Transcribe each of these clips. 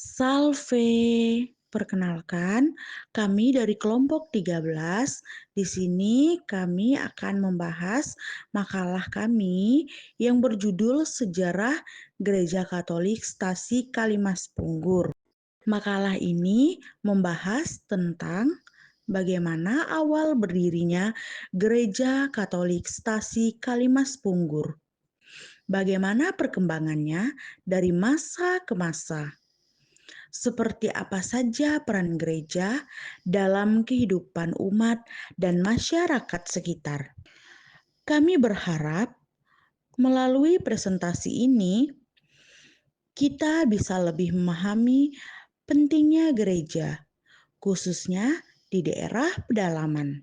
Salve, perkenalkan kami dari kelompok 13. Di sini kami akan membahas makalah kami yang berjudul Sejarah Gereja Katolik Stasi Kalimas Punggur. Makalah ini membahas tentang bagaimana awal berdirinya Gereja Katolik Stasi Kalimas Punggur. Bagaimana perkembangannya dari masa ke masa. Seperti apa saja peran gereja dalam kehidupan umat dan masyarakat sekitar. Kami berharap melalui presentasi ini kita bisa lebih memahami pentingnya gereja, khususnya di daerah pedalaman.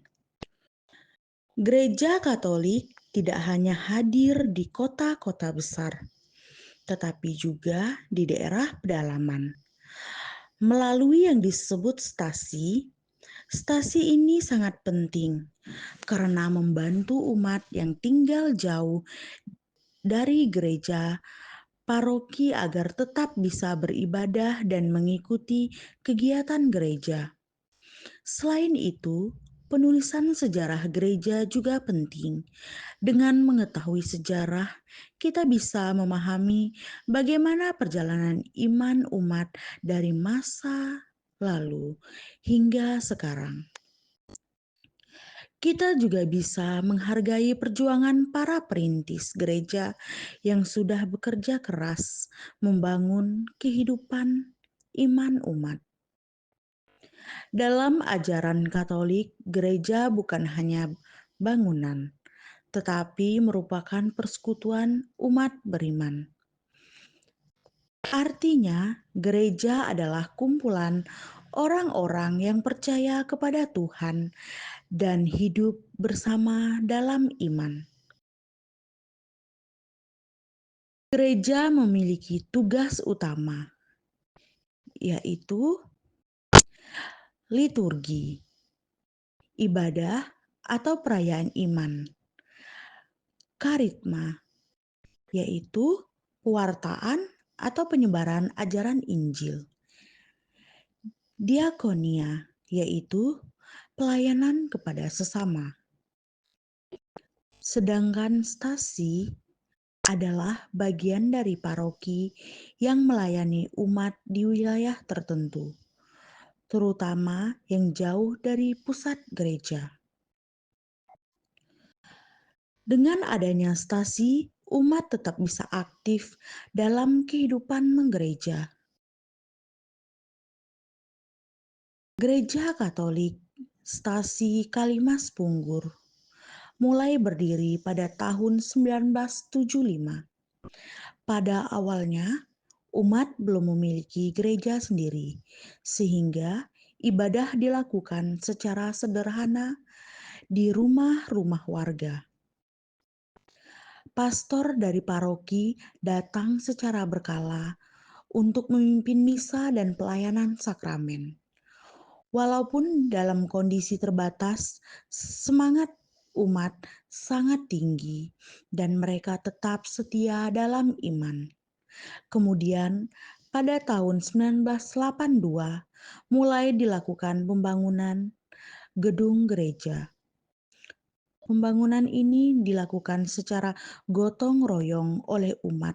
Gereja Katolik tidak hanya hadir di kota-kota besar, tetapi juga di daerah pedalaman. Melalui yang disebut stasi, stasi ini sangat penting karena membantu umat yang tinggal jauh dari gereja paroki agar tetap bisa beribadah dan mengikuti kegiatan gereja. Selain itu, penulisan sejarah gereja juga penting. Dengan mengetahui sejarah, kita bisa memahami bagaimana perjalanan iman umat dari masa lalu hingga sekarang. Kita juga bisa menghargai perjuangan para perintis gereja yang sudah bekerja keras membangun kehidupan iman umat. Dalam ajaran Katolik, gereja bukan hanya bangunan, tetapi merupakan persekutuan umat beriman. Artinya, gereja adalah kumpulan orang-orang yang percaya kepada Tuhan dan hidup bersama dalam iman. Gereja memiliki tugas utama, yaitu liturgi, ibadah atau perayaan iman, karisma, yaitu pewartaan atau penyebaran ajaran Injil, diakonia, yaitu pelayanan kepada sesama. Sedangkan stasi adalah bagian dari paroki yang melayani umat di wilayah tertentu, terutama yang jauh dari pusat gereja. Dengan adanya stasi, umat tetap bisa aktif dalam kehidupan menggereja. Gereja Katolik Stasi Kalimas Punggur mulai berdiri pada tahun 1975. Pada awalnya, umat belum memiliki gereja sendiri, sehingga ibadah dilakukan secara sederhana di rumah-rumah warga. Pastor dari paroki datang secara berkala untuk memimpin misa dan pelayanan sakramen. Walaupun dalam kondisi terbatas, semangat umat sangat tinggi dan mereka tetap setia dalam iman. Kemudian pada tahun 1982 mulai dilakukan pembangunan gedung gereja. Pembangunan ini dilakukan secara gotong royong oleh umat,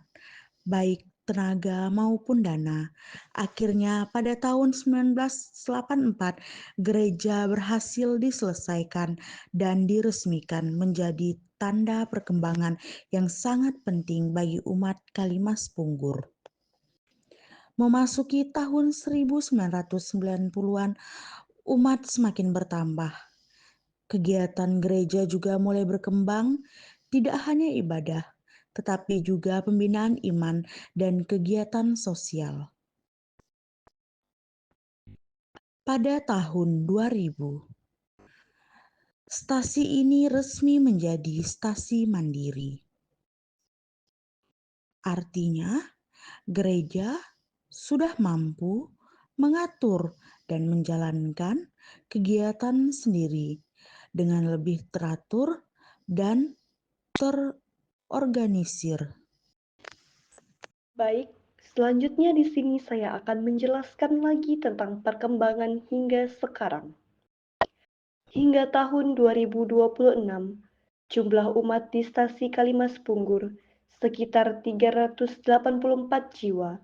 baik tenaga maupun dana. Akhirnya pada tahun 1984 gereja berhasil diselesaikan dan diresmikan menjadi tanda perkembangan yang sangat penting bagi umat Kalimas Punggur. Memasuki tahun 1990-an, umat semakin bertambah. Kegiatan gereja juga mulai berkembang, tidak hanya ibadah, tetapi juga pembinaan iman dan kegiatan sosial. Pada tahun 2000, stasi ini resmi menjadi stasi mandiri. Artinya, gereja sudah mampu mengatur dan menjalankan kegiatan sendiri dengan lebih teratur dan terorganisir. Baik, Selanjutnya di sini saya akan menjelaskan lagi tentang perkembangan hingga sekarang. Hingga tahun 2026, jumlah umat di Stasi Kalimas Punggur sekitar 384 jiwa.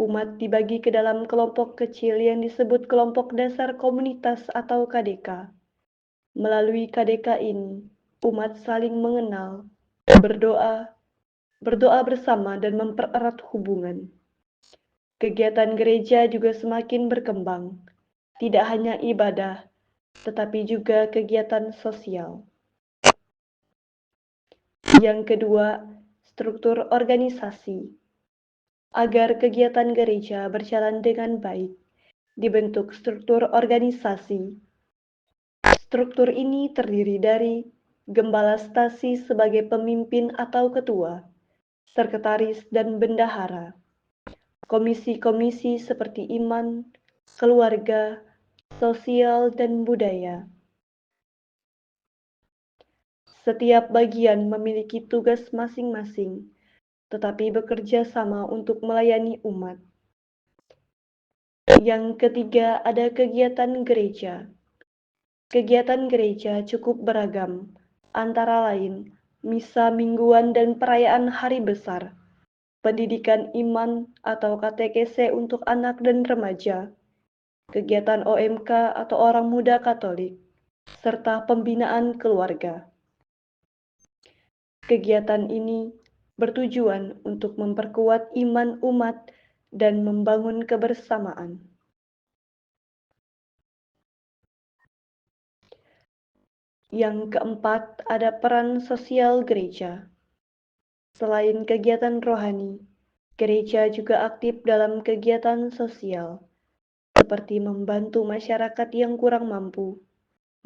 Umat dibagi ke dalam kelompok kecil yang disebut kelompok dasar komunitas atau KDK. Melalui KDK ini, umat saling mengenal, berdoa, berdoa bersama dan mempererat hubungan. Kegiatan gereja juga semakin berkembang, tidak hanya ibadah, tetapi juga kegiatan sosial. Yang kedua, struktur organisasi. Agar kegiatan gereja berjalan dengan baik, dibentuk struktur organisasi. Struktur ini terdiri dari gembala stasi sebagai pemimpin atau ketua, sekretaris dan bendahara, komisi-komisi seperti iman, keluarga, sosial, dan budaya. Setiap bagian memiliki tugas masing-masing, tetapi bekerja sama untuk melayani umat. Yang ketiga, ada kegiatan gereja. Kegiatan gereja cukup beragam, antara lain misa mingguan dan perayaan hari besar, pendidikan iman atau katekese untuk anak dan remaja, kegiatan OMK atau orang muda Katolik, serta pembinaan keluarga. Kegiatan ini bertujuan untuk memperkuat iman umat dan membangun kebersamaan. Yang keempat, ada peran sosial gereja. Selain kegiatan rohani, gereja juga aktif dalam kegiatan sosial, seperti membantu masyarakat yang kurang mampu,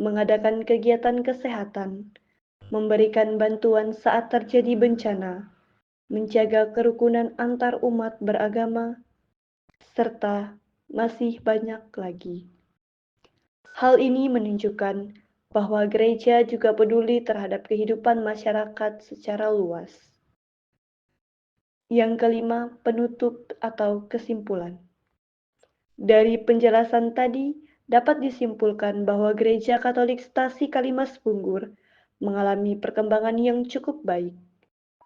mengadakan kegiatan kesehatan, memberikan bantuan saat terjadi bencana, menjaga kerukunan antar umat beragama, serta masih banyak lagi. Hal ini menunjukkan bahwa gereja juga peduli terhadap kehidupan masyarakat secara luas. Yang kelima, penutup atau kesimpulan. Dari penjelasan tadi, dapat disimpulkan bahwa Gereja Katolik Stasi Kalimas Punggur mengalami perkembangan yang cukup baik.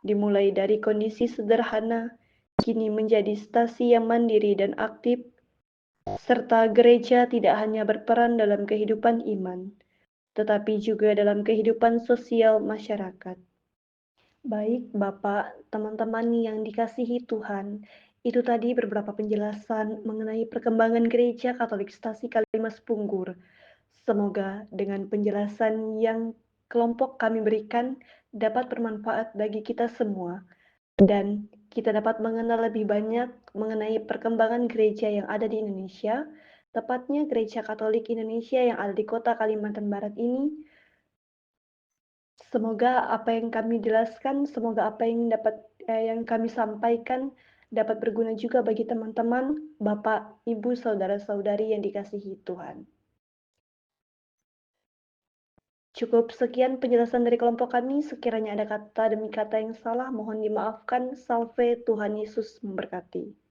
Dimulai dari kondisi sederhana, kini menjadi stasi yang mandiri dan aktif, serta gereja tidak hanya berperan dalam kehidupan iman, tetapi juga dalam kehidupan sosial masyarakat. Baik, Bapak, teman-teman yang dikasihi Tuhan, itu tadi beberapa penjelasan mengenai perkembangan Gereja Katolik Stasi Kalimas Punggur. Semoga dengan penjelasan yang kelompok kami berikan dapat bermanfaat bagi kita semua dan kita dapat mengenal lebih banyak mengenai perkembangan gereja yang ada di Indonesia, tepatnya Gereja Katolik Indonesia yang ada di kota Kalimantan Barat ini. Semoga apa yang kami jelaskan, semoga apa yang kami sampaikan dapat berguna juga bagi teman-teman, Bapak, Ibu, Saudara-saudari yang dikasihi Tuhan. Cukup sekian penjelasan dari kelompok kami. Sekiranya ada kata demi kata yang salah, mohon dimaafkan. Salve, Tuhan Yesus memberkati.